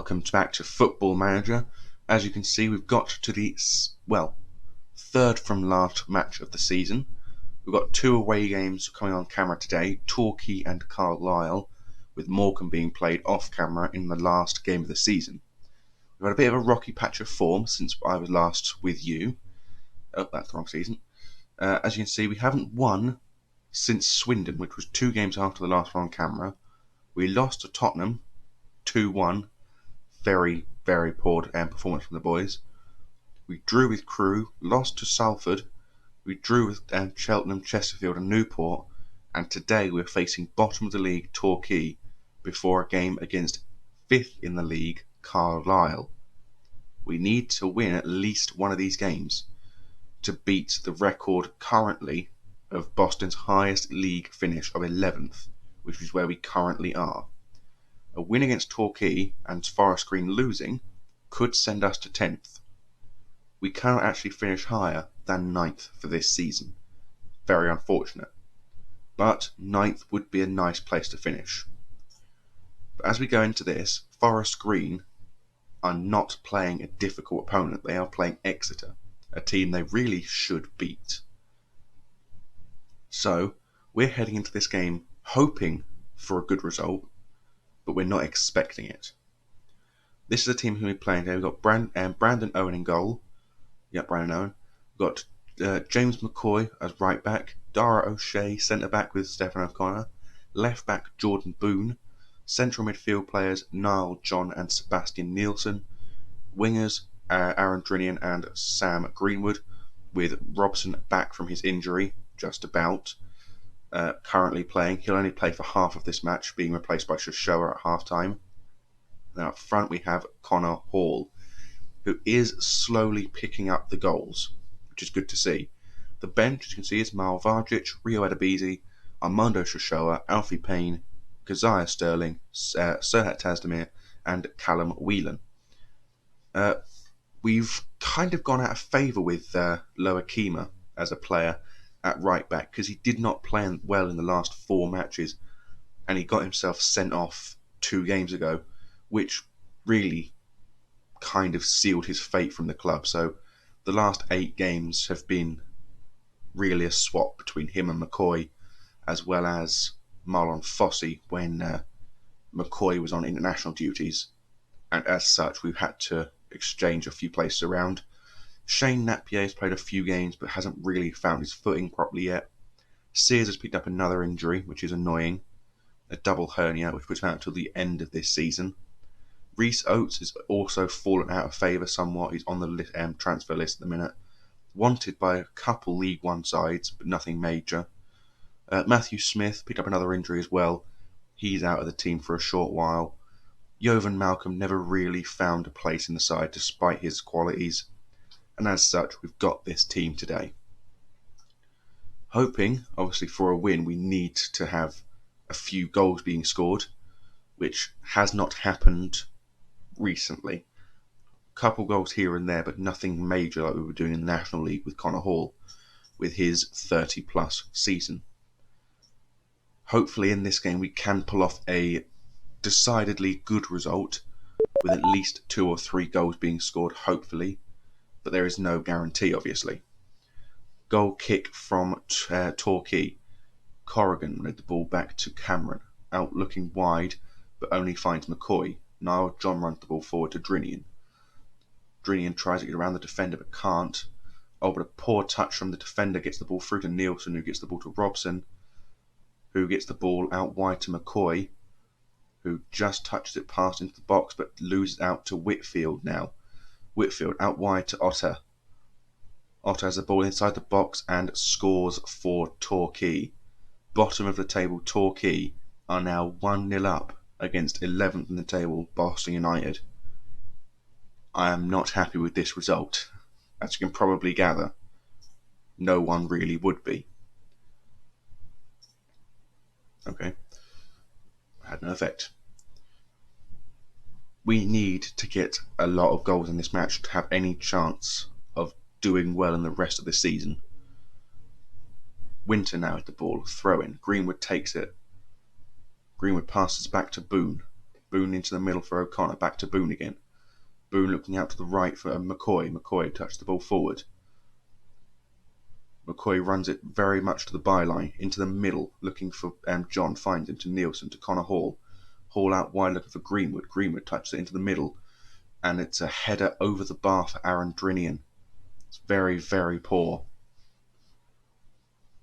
Welcome back to Football Manager. As you can see, we've got to the, third from last match of the season. We've got two away games coming on camera today, Torquay and Carlisle, with Morecambe being played off camera in the last game of the season. We've had a bit of a rocky patch of form since I was last with you. Oh, that's the wrong season. As you can see, we haven't won since Swindon, which was 2 games after the last one on camera. We lost to Tottenham 2-1. Very, very poor performance from the boys. We drew with Crewe, lost to Salford. We drew with Cheltenham, Chesterfield and Newport. And today we're facing bottom of the league Torquay before a game against 5th in the league Carlisle. We need to win at least one of these games to beat the record currently of Boston's highest league finish of 11th, which is where we currently are. A win against Torquay and Forest Green losing could send us to 10th. We cannot actually finish higher than 9th for this season. Very unfortunate. But 9th would be a nice place to finish. But as we go into this, Forest Green are not playing a difficult opponent. They are playing Exeter, a team they really should beat. So, we're heading into this game hoping for a good result, but we're not expecting it. This is a team who we're playing today. We've got Brandon Owen in goal. Yep, Brandon Owen. We've got James McCoy as right back. Dara O'Shea centre back with Stephen O'Connor. Left back Jordan Boone. Central midfield players Niall John and Sebastian Nielsen. Wingers Aaron Drinian and Sam Greenwood, with Robson back from his injury, just about. Currently playing. He'll only play for half of this match, being replaced by Shoshua at half time. Now up front we have Connor Hall, who is slowly picking up the goals, which is good to see. The bench, as you can see, is Mal Vargic, Rio Adebisi, Armando Shoshua, Alfie Payne, Keziah Sterling, Serhat Tasdemir and Callum Whelan. We've kind of gone out of favour with Loa Kima as a player at right back because he did not play well in the last 4 matches and he got himself sent off 2 games ago, which really kind of sealed his fate from the club. So the last 8 games have been really a swap between him and McCoy, as well as Marlon Fossey when McCoy was on international duties, and as such we've had to exchange a few places around. Shane Napier has played a few games but hasn't really found his footing properly yet. Sears has picked up another injury, which is annoying, a double hernia, which puts him out until the end of this season. Reece Oates has also fallen out of favour somewhat. He's on the transfer list at the minute. Wanted by a couple League One sides, but nothing major. Matthew Smith picked up another injury as well. He's out of the team for a short while. Jovan Malcolm never really found a place in the side despite his qualities. And as such, we've got this team today. Hoping, obviously, for a win, we need to have a few goals being scored, which has not happened recently. A couple goals here and there, but nothing major like we were doing in the National League with Connor Hall, with his 30-plus season. Hopefully in this game we can pull off a decidedly good result, with at least 2 or 3 goals being scored, hopefully. But there is no guarantee, obviously. Goal kick from Torquay. Corrigan led the ball back to Cameron, out looking wide, but only finds McCoy. Niall John runs the ball forward to Drinian. Drinian tries to get around the defender, but can't. Oh, but a poor touch from the defender gets the ball through to Nielsen, who gets the ball to Robson, who gets the ball out wide to McCoy, who just touches it past into the box, but loses out to Whitfield now. Whitfield out wide to Otter. Otter has the ball inside the box and scores for Torquay. Bottom of the table Torquay are now 1-0 up against 11th in the table Boston United. I am not happy with this result. As you can probably gather, no one really would be. Okay, had no effect. We need to get a lot of goals in this match to have any chance of doing well in the rest of the season. Winter now with the ball, throw in. Greenwood takes it. Greenwood passes back to Boone. Boone into the middle for O'Connor. Back to Boone again. Boone looking out to the right for McCoy. McCoy touched the ball forward. McCoy runs it very much to the byline, into the middle, looking for John, finds him to Nielsen, to Connor Hall. Hall out wide looking for Greenwood. Greenwood touches it into the middle, and it's a header over the bar for Aaron Drinian. It's very, very poor.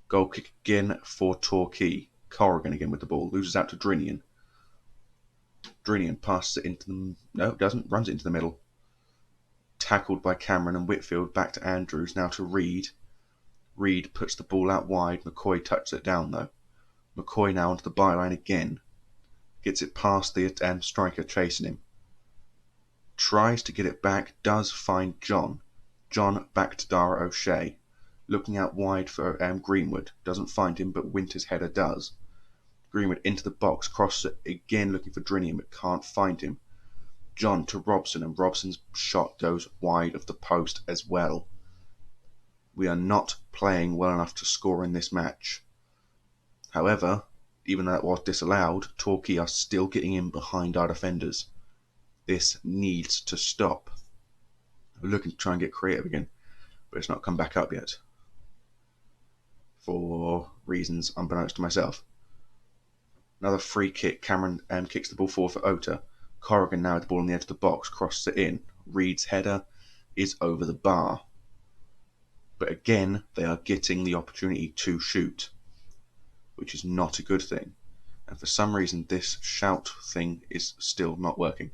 Goal kick again for Torquay. Corrigan again with the ball, loses out to Drinian. Drinian passes it into the... No, doesn't. Runs it into the middle. Tackled by Cameron and Whitfield. Back to Andrews, now to Reed. Reed puts the ball out wide. McCoy touches it down though. McCoy now onto the byline again. Gets it past the striker chasing him. Tries to get it back. Does find John. John back to Dara O'Shea. Looking out wide for Greenwood. Doesn't find him, but Winter's header does. Greenwood into the box. Crosses it again looking for Drinian, but can't find him. John to Robson, and Robson's shot goes wide of the post as well. We are not playing well enough to score in this match. However, even though that was disallowed, Torquay are still getting in behind our defenders. This needs to stop. We're looking to try and get creative again, but it's not come back up yet. For reasons unbeknownst to myself. Another free kick. Cameron kicks the ball forward for Ota. Corrigan now with the ball on the edge of the box, crosses it in. Reed's header is over the bar. But again, they are getting the opportunity to shoot, which is not a good thing. And for some reason, this shout thing is still not working.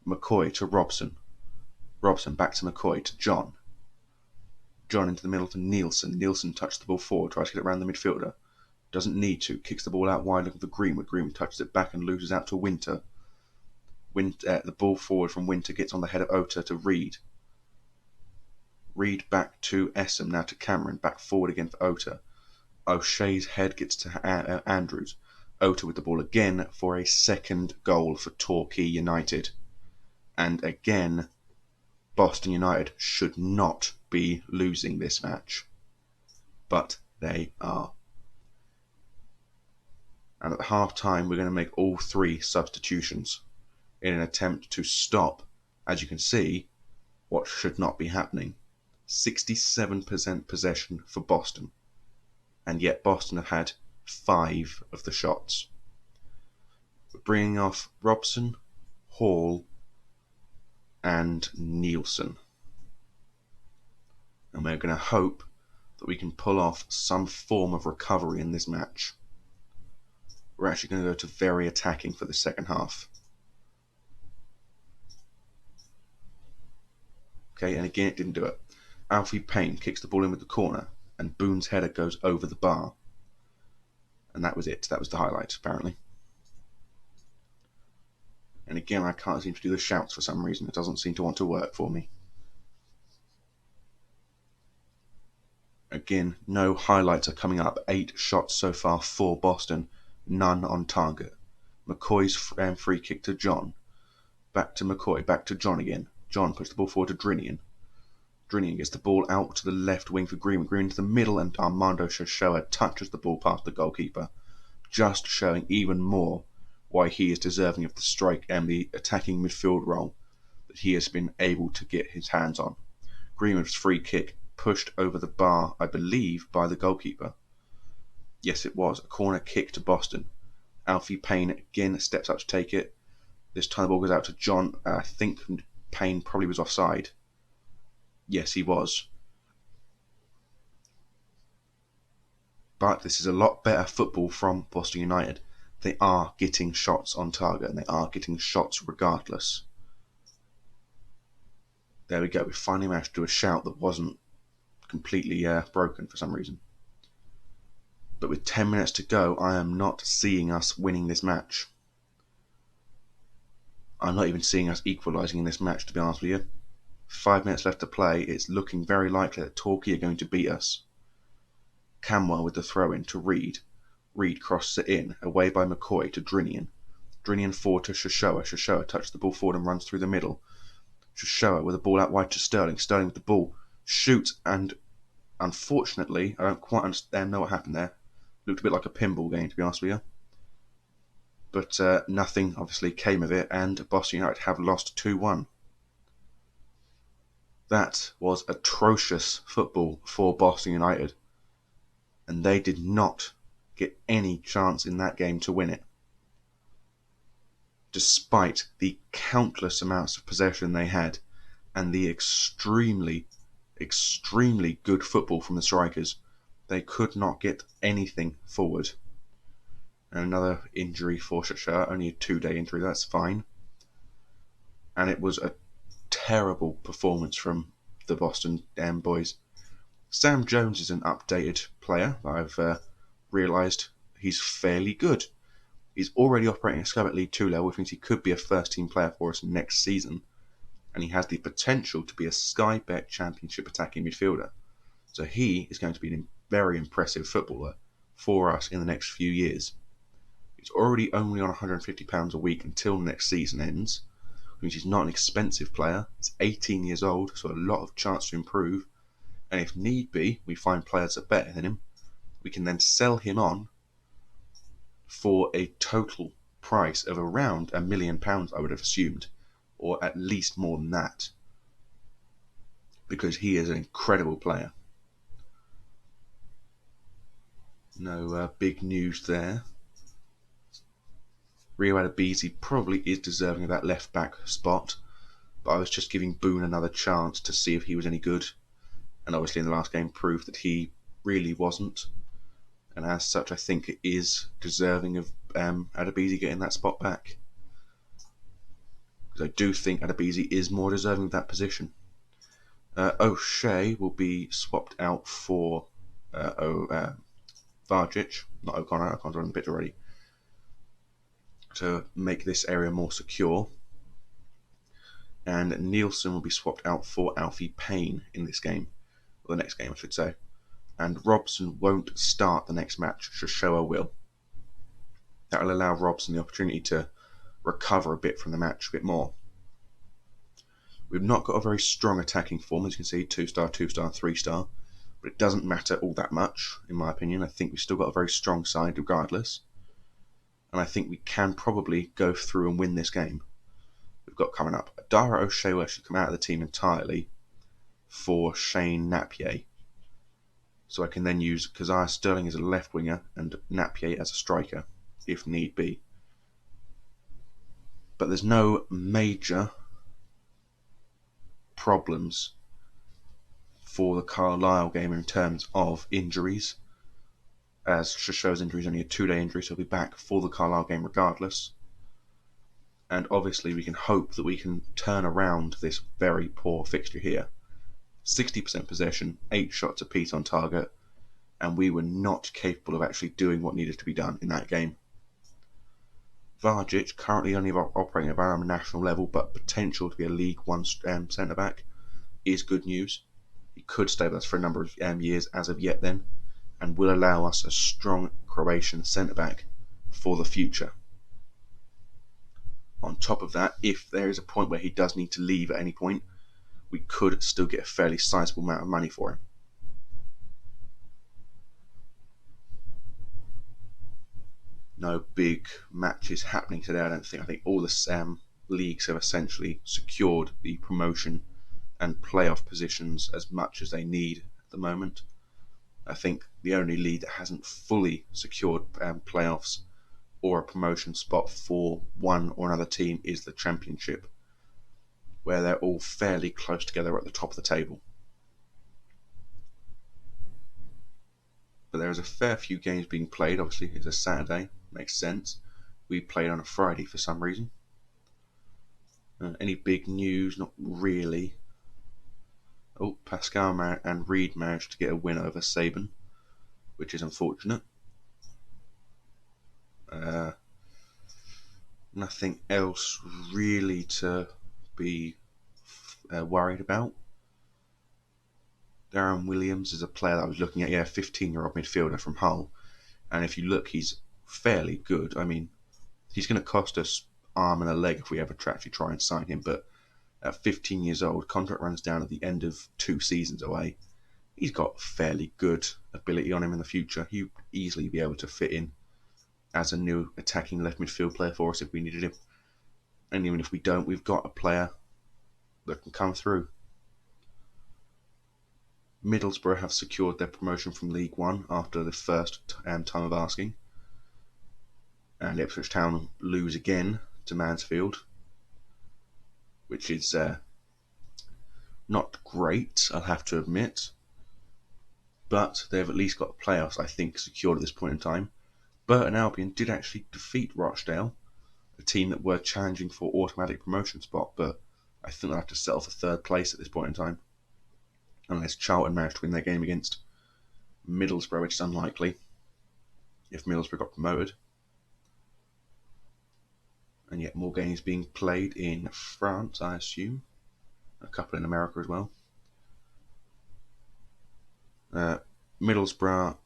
McCoy to Robson. Robson back to McCoy to John. John into the middle to Nielsen. Nielsen touched the ball forward, tries to get it around the midfielder. Doesn't need to. Kicks the ball out wide looking for Greenwood. Greenwood touches it back and loses out to Winter. The ball forward from Winter gets on the head of Ota to Reed. Reed back to Essam, now to Cameron. Back forward again for Ota. O'Shea's head gets to Andrews. Ota with the ball again for a second goal for Torquay United. And again, Boston United should not be losing this match. But they are. And at half time, we're going to make all 3 substitutions in an attempt to stop, as you can see, what should not be happening. 67% possession for Boston. And yet Boston have had 5 of the shots. We're bringing off Robson, Hall, and Nielsen. And we're going to hope that we can pull off some form of recovery in this match. We're actually going to go to very attacking for the second half. Okay, and again it didn't do it. Alfie Payne kicks the ball in with the corner, and Boone's header goes over the bar. And that was it. That was the highlight, apparently. And again, I can't seem to do the shouts for some reason. It doesn't seem to want to work for me. Again, no highlights are coming up. 8 shots so far for Boston, none on target. McCoy's free kick to John. Back to McCoy, back to John again. John puts the ball forward to Drinian. Drinian gets the ball out to the left wing for Greenwood. Greenwood to the middle, and Armando Shoshua touches the ball past the goalkeeper, just showing even more why he is deserving of the strike and the attacking midfield role that he has been able to get his hands on. Greenwood's free kick pushed over the bar, I believe, by the goalkeeper. Yes, it was. A corner kick to Boston. Alfie Payne again steps up to take it. This time the ball goes out to John. I think Payne probably was offside. Yes, he was. But this is a lot better football from Boston United. They are getting shots on target, and they are getting shots regardless. There we go. We finally managed to do a shout that wasn't completely broken for some reason. But with 10 minutes to go, I am not seeing us winning this match. I'm not even seeing us equalising in this match, to be honest with you. 5 minutes left to play. It's looking very likely that Torquay are going to beat us. Camwell with the throw-in to Reed. Reed crosses it in, away by McCoy to Drinian. Drinian forward to Shoshua. Shoshua touches the ball forward and runs through the middle. Shoshua with the ball out wide to Sterling. Sterling with the ball. Shoots, and unfortunately, I don't quite understand know what happened there. Looked a bit like a pinball game, to be honest with you. But nothing obviously came of it, and Boston United have lost 2-1. That was atrocious football for Boston United, and they did not get any chance in that game to win it, despite the countless amounts of possession they had and the extremely good football from the strikers. They could not get anything forward. And another injury for Shasha, only a 2-day injury, that's fine. And it was a terrible performance from the Boston boys. Sam Jones is an updated player. I've realised he's fairly good. He's already operating a Scum at League 2 level, which means he could be a first-team player for us next season. And he has the potential to be a Sky Bet Championship attacking midfielder. So he is going to be a very impressive footballer for us in the next few years. He's already only on £150 a week until next season ends, which means he's not an expensive player. He's 18 years old, so a lot of chance to improve. And if need be, we find players that are better than him, we can then sell him on for a total price of around £1 million, I would have assumed, or at least more than that, because he is an incredible player. No big news there. Rio Adebisi probably is deserving of that left back spot, but I was just giving Boone another chance to see if he was any good, and obviously in the last game proved that he really wasn't, and as such I think it is deserving of Adebisi getting that spot back, because I do think Adebisi is more deserving of that position. O'Shea will be swapped out for Vargic, not O'Connor. O'Connor's on the pitch already, to make this area more secure. And Nielsen will be swapped out for Alfie Payne in this game, or the next game I should say. And Robson won't start the next match, Shoshua will. That will allow Robson the opportunity to recover a bit from the match, a bit more. We've not got a very strong attacking form, as you can see, 2-star, 2-star, and 3-star, but it doesn't matter all that much, in my opinion. I think we've still got a very strong side regardless, and I think we can probably go through and win this game. We've got coming up, Dara O'Shea will actually come out of the team entirely for Shane Napier, so I can then use Keziah Sterling as a left winger and Napier as a striker, if need be. But there's no major problems for the Carlisle game in terms of injuries, as Shoshua's injury is only a 2-day injury, so he'll be back for the Carlisle game regardless. And obviously we can hope that we can turn around this very poor fixture here. 60% possession, 8 shots apiece on target, and we were not capable of actually doing what needed to be done in that game. Vargic, currently only operating at around a national level, but potential to be a League One centre-back, is good news. He could stay with us for a number of years as of yet then, and will allow us a strong Croatian centre-back for the future. On top of that, if there is a point where he does need to leave at any point, we could still get a fairly sizable amount of money for him. No big matches happening today, I don't think. I think all the leagues have essentially secured the promotion and playoff positions as much as they need at the moment. I think the only league that hasn't fully secured playoffs or a promotion spot for one or another team is the Championship, where they're all fairly close together at the top of the table. But there is a fair few games being played. Obviously, it's a Saturday, makes sense. We played on a Friday for some reason. Any big news? Not really. Oh, Pascal and Reed managed to get a win over Saban, which is unfortunate. Nothing else really to be worried about. Darren Williams is a player that I was looking at, 15-year-old midfielder from Hull. And if you look, he's fairly good. I mean, he's going to cost us arm and a leg if we ever actually try and sign him, but at 15 years old, contract runs down at the end of 2 seasons away. He's got fairly good ability on him in the future. He'd easily be able to fit in as a new attacking left midfield player for us if we needed him. And even if we don't, we've got a player that can come through. Middlesbrough have secured their promotion from League One after the first time of asking. And Ipswich Town lose again to Mansfield, which is not great, I'll have to admit. But they've at least got the playoffs, I think, secured at this point in time. Burton Albion did actually defeat Rochdale, a team that were challenging for automatic promotion spot, but I think they'll have to settle for third place at this point in time. Unless Charlton managed to win their game against Middlesbrough, which is unlikely if Middlesbrough got promoted. And yet more games being played in France, I assume. A couple in America as well. Middlesbrough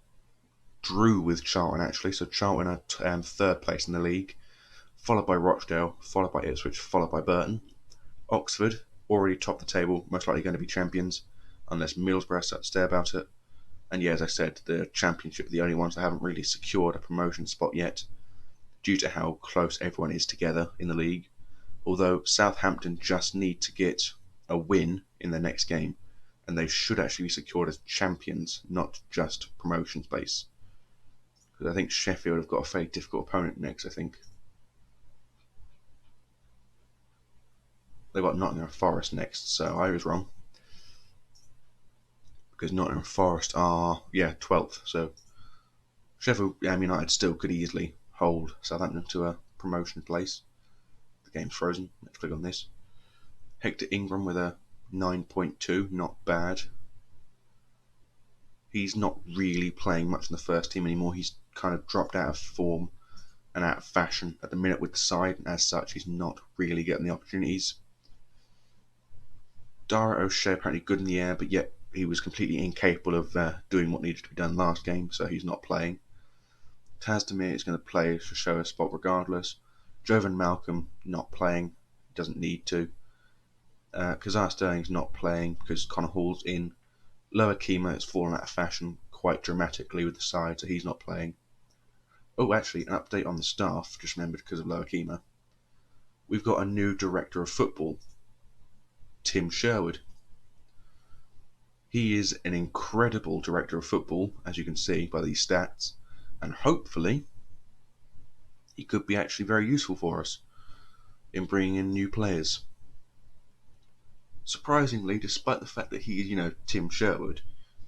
drew with Charlton actually, so Charlton are third place in the league, followed by Rochdale, followed by Ipswich, followed by Burton. Oxford already top the table, most likely going to be champions, unless Middlesbrough start to stay about it. And yeah, as I said, the Championship are the only ones that haven't really secured a promotion spot yet, due to how close everyone is together in the league. Although Southampton just need to get a win in their next game, and they should actually be secured as champions, not just promotion space. Because I think Sheffield have got a very difficult opponent next, I think. They've got Nottingham Forest next, so I was wrong. Because Nottingham Forest are, 12th, so Sheffield United still could easily hold Southampton to a promotion place. The game's frozen. Let's click on this. Hector Ingram with a 9.2, not bad. He's not really playing much in the first team anymore. He's kind of dropped out of form and out of fashion at the minute with the side, and as such, he's not really getting the opportunities. Dara O'Shea apparently good in the air, but yet he was completely incapable of doing what needed to be done last game, so he's not playing. Tazdemir is going to play to show a spot regardless. Jovan Malcolm not playing, doesn't need to. Kazar Sterling's not playing because Connor Hall's in. Lower Kima has fallen out of fashion quite dramatically with the side, so he's not playing. Oh, actually, an update on the staff, just remembered because of Lower Kima. We've got a new director of football, Tim Sherwood. He is an incredible director of football, as you can see by these stats, and hopefully he could be actually very useful for us in bringing in new players. Surprisingly, despite the fact that he is, Tim Sherwood,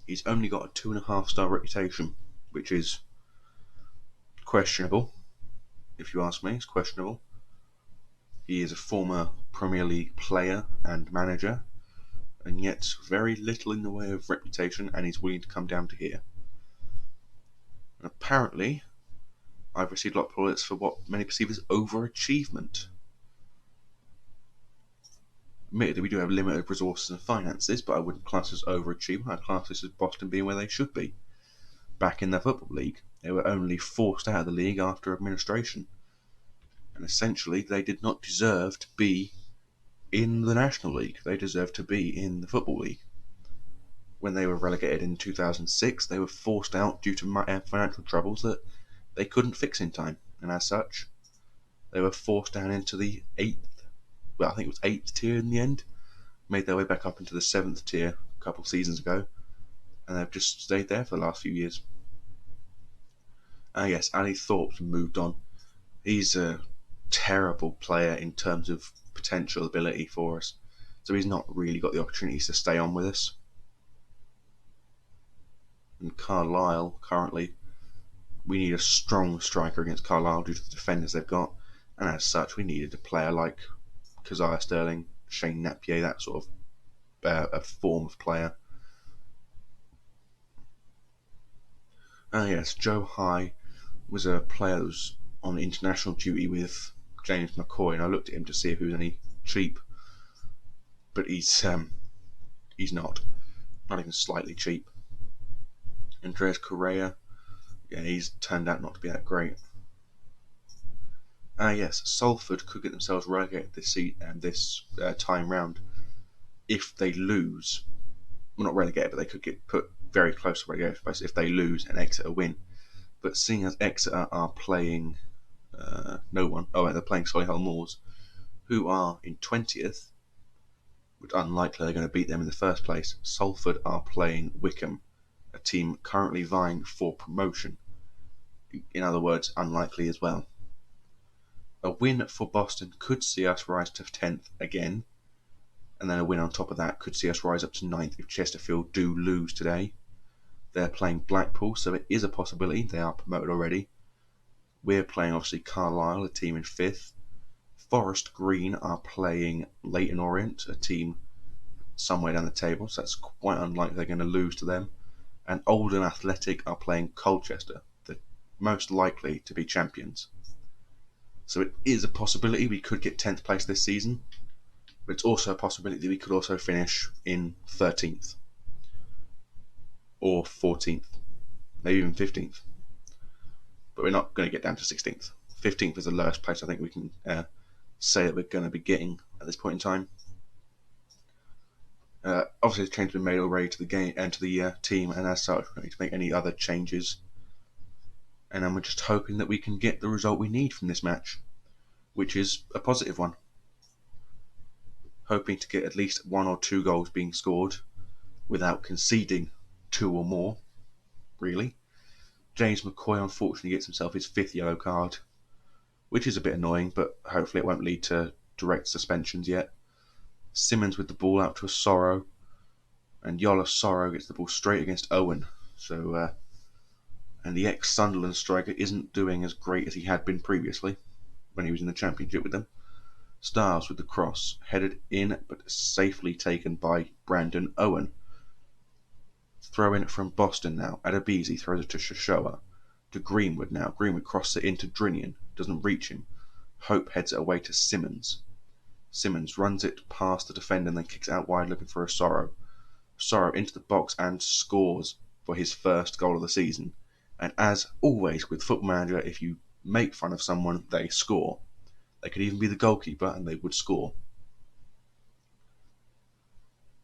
he's only got a 2.5-star reputation, which is questionable. If you ask me, it's questionable. He is a former Premier League player and manager, and yet very little in the way of reputation, and he's willing to come down to here. And apparently, I've received a lot of plaudits for what many perceive as overachievement. Admittedly, we do have limited resources and finances, but I wouldn't class this as overachievement. I'd class this as Boston being where they should be. Back in the Football League, they were only forced out of the league after administration. And essentially, they did not deserve to be in the National League. They deserved to be in the Football League. When they were relegated in 2006, they were forced out due to financial troubles that they couldn't fix in time. And as such, they were forced down into the 8th tier in the end. Made their way back up into the 7th tier a couple of seasons ago. And they've just stayed there for the last few years. Yes, Ali Thorpe's moved on. He's a terrible player in terms of potential ability for us. So he's not really got the opportunities to stay on with us. And Carlisle, currently, we need a strong striker against Carlisle due to the defenders they've got. And as such, we needed a player like Kazar Sterling, Shane Napier, that sort of a form of player. Yes, Joe High was a player that was on international duty with James McCoy, and I looked at him to see if he was any cheap, but he's not even slightly cheap. Andreas Correa, he's turned out not to be that great. Yes, Salford could get themselves relegated this time round if they lose. Well, not relegated, but they could get put very close to relegation place if they lose and Exeter win. But seeing as Exeter are playing no one, they're playing Solihull Moors, who are in 20th, which unlikely they're going to beat them in the first place. Salford are playing Wickham, a team currently vying for promotion. In other words, unlikely as well. A win for Boston could see us rise to 10th again, and then a win on top of that could see us rise up to 9th if Chesterfield do lose today. They're playing Blackpool, so it is a possibility. They are promoted already. We're playing, obviously, Carlisle, a team in 5th. Forest Green are playing Leyton Orient, a team somewhere down the table, so that's quite unlikely they're going to lose to them. And Oldham Athletic are playing Colchester, the most likely to be champions. So it is a possibility we could get 10th place this season, but it's also a possibility that we could also finish in 13th or 14th, maybe even 15th. But we're not going to get down to 16th. 15th is the lowest place I think we can say that we're going to be getting at this point in time. Obviously, the change has been made already to the game and to the team, and as such, we don't need to make any other changes. And then we're just hoping that we can get the result we need from this match, which is a positive one. Hoping to get at least 1 or 2 goals being scored without conceding 2 or more, really. James McCoy unfortunately gets himself his 5th yellow card, which is a bit annoying, but hopefully it won't lead to direct suspensions yet. Simmons with the ball out to a Sorrow, and Yola Sorrow gets the ball straight against Owen. So, and the ex-Sunderland striker isn't doing as great as he had been previously when he was in the Championship with them. Stiles with the cross, headed in but safely taken by Brandon Owen. Throw in from Boston now. Adebisi throws it to Shoshua. To Greenwood now. Greenwood crosses it into Drinian. Doesn't reach him. Hope heads it away to Simmons. Simmons runs it past the defender and then kicks it out wide looking for a Sorrow. Sorrow into the box and scores for his first goal of the season. And as always with Football Manager, if you make fun of someone, they score. They could even be the goalkeeper and they would score.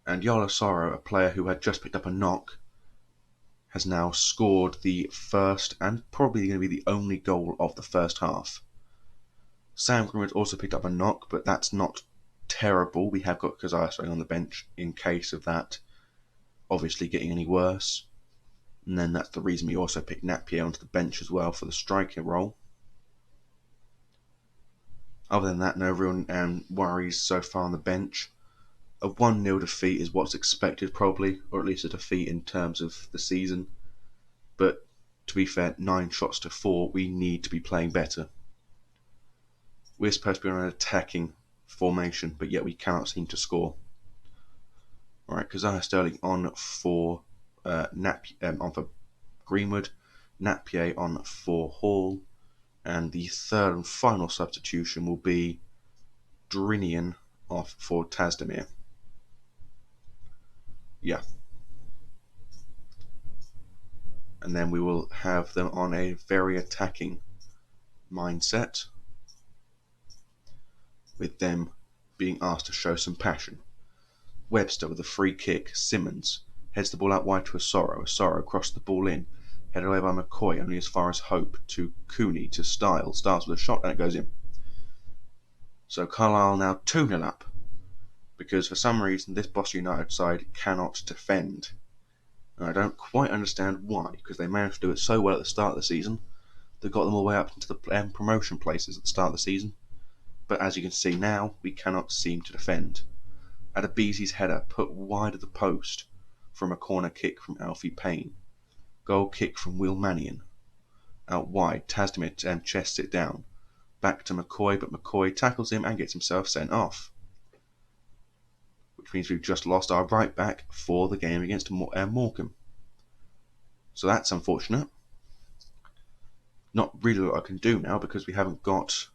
And Yola Sorrow, a player who had just picked up a knock, has now scored the first and probably going to be the only goal of the first half. Sam Greenwood also picked up a knock, but that's not terrible. We have got Keziah staying on the bench in case of that obviously getting any worse. And then that's the reason we also picked Napier onto the bench as well for the striker role. Other than that, no real worries so far on the bench. A 1-0 defeat is what's expected probably, or at least a defeat in terms of the season. But to be fair, 9 shots to 4, we need to be playing better. We're supposed to be on an attacking formation, but yet we cannot seem to score. Alright, Keziah Sterling on for on for Greenwood, Napier on for Hall, and the third and final substitution will be Drinian off for Tasdemir. Yeah. And then we will have them on a very attacking mindset, with them being asked to show some passion. Webster with a free kick. Simmons heads the ball out wide to a Sorrow. A Sorrow crossed the ball in, headed away by McCoy, only as far as Hope, to Cooney, to Stiles. Stiles with a shot, and it goes in. So Carlisle now 2-0 up, because for some reason this Boston United side cannot defend. And I don't quite understand why, because they managed to do it so well at the start of the season. They got them all the way up into the promotion places at the start of the season. But as you can see now, we cannot seem to defend. Adebisi's header put wide of the post from a corner kick from Alfie Payne. Goal kick from Will Mannion. Out wide, Tasdemir chests it down. Back to McCoy, but McCoy tackles him and gets himself sent off. Which means we've just lost our right back for the game against Morecambe. So that's unfortunate. Not really what I can do now, because we haven't got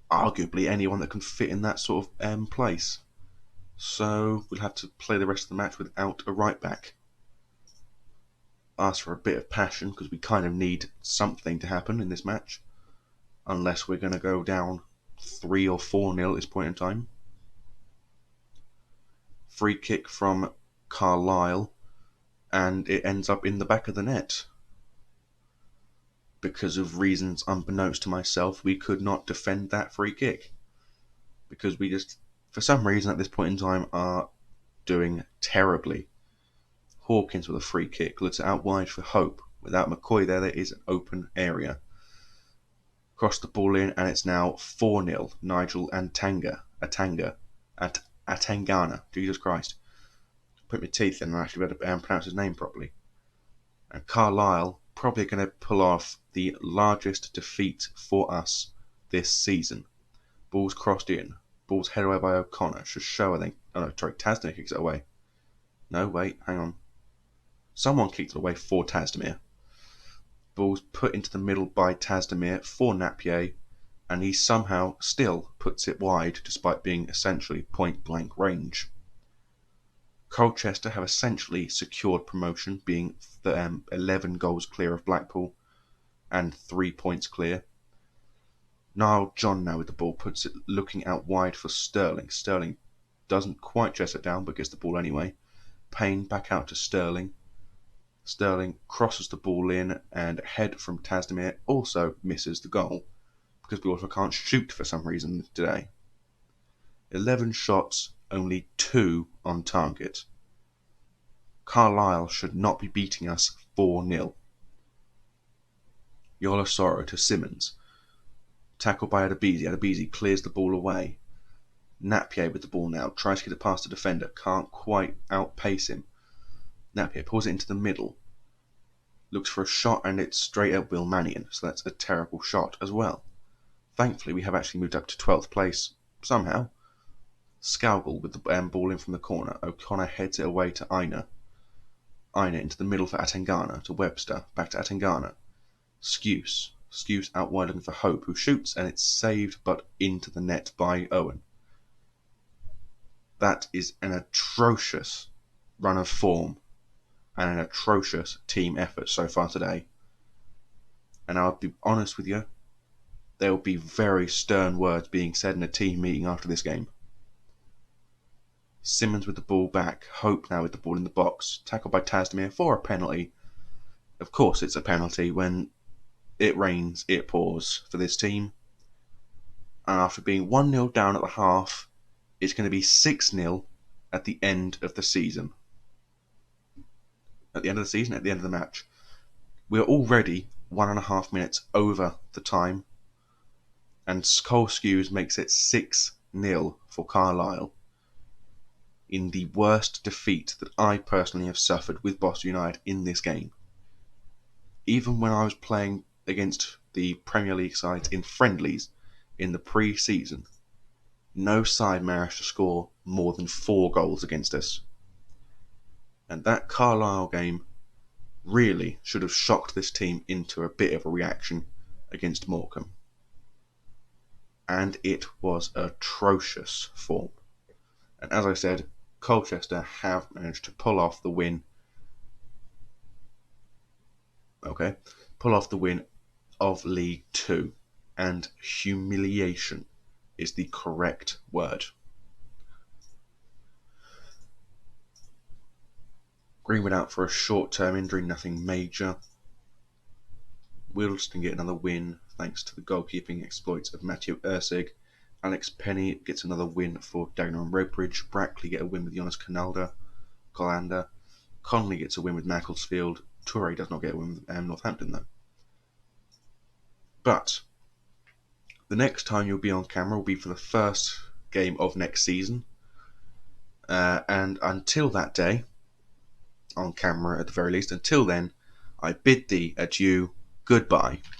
arguably anyone that can fit in that sort of place. So we'll have to play the rest of the match without a right back. Ask for a bit of passion, because we kind of need something to happen in this match, unless we're going to go down 3 or 4-0 at this point in time. Free kick from Carlisle, and it ends up in the back of the net. because of reasons unbeknownst to myself, we could not defend that free kick. Because we just, for some reason at this point in time, are doing terribly. Hawkins with a free kick, lets it out wide for Hope. Without McCoy there is an open area. Cross the ball in, and it's now 4-0. Nigel Atangana. Jesus Christ. Put my teeth in and actually be able to pronounce his name properly. And Carlisle probably going to pull off the largest defeat for us this season. Ball's crossed in. Ball's headed away by O'Connor. Should show, I think. Oh no, sorry, Tasdemir kicks it away. No, wait, hang on. Someone kicked it away for Tasdemir. Ball's put into the middle by Tasdemir for Napier, and he somehow still puts it wide despite being essentially point blank range. Colchester have essentially secured promotion, being 11 goals clear of Blackpool and 3 points clear. Niall John now with the ball puts it looking out wide for Sterling. Sterling doesn't quite chest it down but gets the ball anyway. Payne back out to Sterling. Sterling crosses the ball in, and head from Tasdemir also misses the goal because we also can't shoot for some reason today. 11 shots, only 2 on target. Carlisle should not be beating us 4-0. Yola Sorrow to Simmons. Tackled by Adebisi. Adebisi clears the ball away. Napier with the ball now. Tries to get it past the defender. Can't quite outpace him. Napier pulls it into the middle. Looks for a shot, and it's straight at Will Mannion. So that's a terrible shot as well. Thankfully, we have actually moved up to 12th place somehow. Scalgel with the ball in from the corner. O'Connor heads it away to Aina. Aina into the middle for Atangana. To Webster. Back to Atangana. Skuse out wide looking for Hope, who shoots, and it's saved but into the net by Owen. That is an atrocious run of form and an atrocious team effort so far today. And I'll be honest with you, there will be very stern words being said in a team meeting after this game. Simmons with the ball back. Hope now with the ball in the box. Tackled by Tasdemir for a penalty. Of course it's a penalty. When it rains, it pours for this team. And after being 1-0 down at the half, it's going to be 6-0 at the end of the season. At the end of the match. We're already 1.5 minutes over the time. And Cole Skuse makes it 6-0 for Carlisle. In the worst defeat that I personally have suffered with Boston United in this game. Even when I was playing against the Premier League sides in friendlies in the pre-season, no side managed to score more than 4 goals against us. And that Carlisle game really should have shocked this team into a bit of a reaction against Morecambe. And it was atrocious form. And as I said, Colchester have managed to pull off the win. Pull off the win of League 2. And humiliation is the correct word. Greenwood out for a short-term injury, nothing major. Wilston get another win thanks to the goalkeeping exploits of Matthew Ursig. Alex Penny gets another win for Dagenham and Redbridge. Brackley get a win with Jonas Colander. Conley gets a win with Macclesfield. Torquay does not get a win with Northampton though. But the next time you'll be on camera will be for the first game of next season. And until that day, on camera at the very least, until then, I bid thee adieu, goodbye.